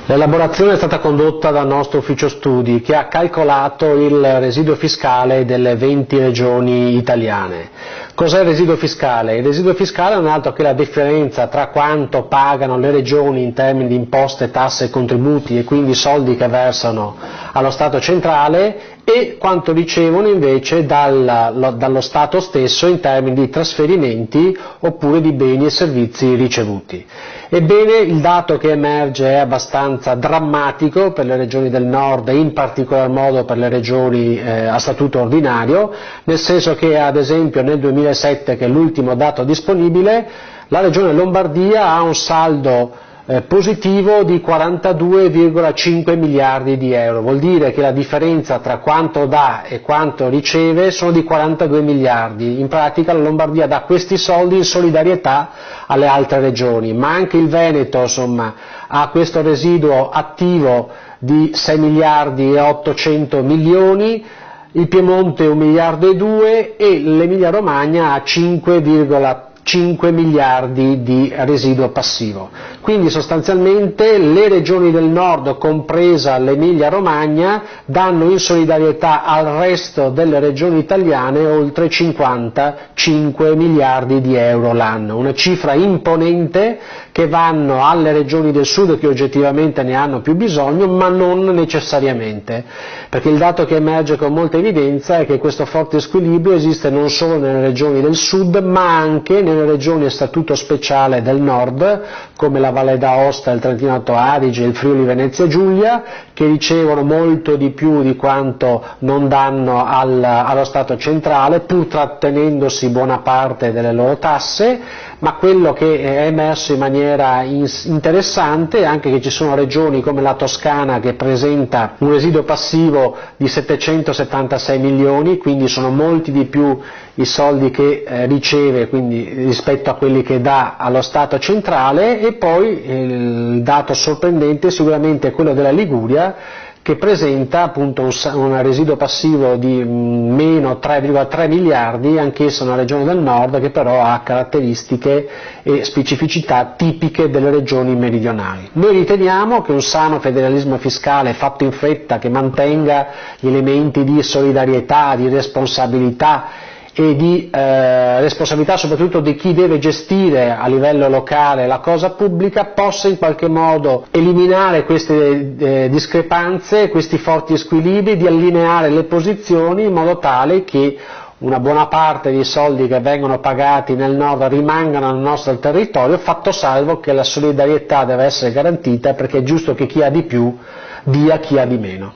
L'elaborazione è stata condotta dal nostro ufficio studi che ha calcolato il residuo fiscale delle 20 regioni italiane. Cos'è il residuo fiscale? Il residuo fiscale non è altro che la differenza tra quanto pagano le regioni in termini di imposte, tasse e contributi e quindi soldi che versano allo Stato centrale e quanto ricevono invece dallo Stato stesso in termini di trasferimenti oppure di beni e servizi ricevuti. Ebbene, il dato che emerge è abbastanza drammatico per le regioni del nord e in particolar modo per le regioni a statuto ordinario, nel senso che ad esempio nel 2007, che è l'ultimo dato disponibile, la regione Lombardia ha un saldo positivo di 42,5 miliardi di euro, vuol dire che la differenza tra quanto dà e quanto riceve sono di 42 miliardi, in pratica la Lombardia dà questi soldi in solidarietà alle altre regioni, ma anche il Veneto insomma, ha questo residuo attivo di 6 miliardi e 800 milioni, il Piemonte 1 miliardo e 2 e l'Emilia Romagna ha 5,5 miliardi di residuo passivo. Quindi sostanzialmente le regioni del nord, compresa l'Emilia Romagna, danno in solidarietà al resto delle regioni italiane oltre 55 miliardi di euro l'anno, una cifra imponente che vanno alle regioni del sud che oggettivamente ne hanno più bisogno, ma non necessariamente, perché il dato che emerge con molta evidenza è che questo forte squilibrio esiste non solo nelle regioni del sud, ma anche nelle regioni a statuto speciale del nord, come la Valle d'Aosta, il Trentino Alto Adige, il Friuli Venezia Giulia, che ricevono molto di più di quanto non danno allo Stato centrale, pur trattenendosi buona parte delle loro tasse, ma quello che è emerso in maniera interessante è anche che ci sono regioni come la Toscana che presenta un residuo passivo di 776 milioni, quindi sono molti di più i soldi che riceve quindi, rispetto a quelli che dà allo Stato centrale, e poi il dato sorprendente sicuramente è quello della Liguria, che presenta appunto un residuo passivo di meno 3,3 miliardi, anch'essa una regione del nord che però ha caratteristiche e specificità tipiche delle regioni meridionali. Noi riteniamo che un sano federalismo fiscale fatto in fretta, che mantenga gli elementi di solidarietà, di responsabilità e di responsabilità soprattutto di chi deve gestire a livello locale la cosa pubblica, possa in qualche modo eliminare queste discrepanze, questi forti squilibri, di allineare le posizioni in modo tale che una buona parte dei soldi che vengono pagati nel nord rimangano nel nostro territorio, fatto salvo che la solidarietà deve essere garantita, perché è giusto che chi ha di più dia a chi ha di meno.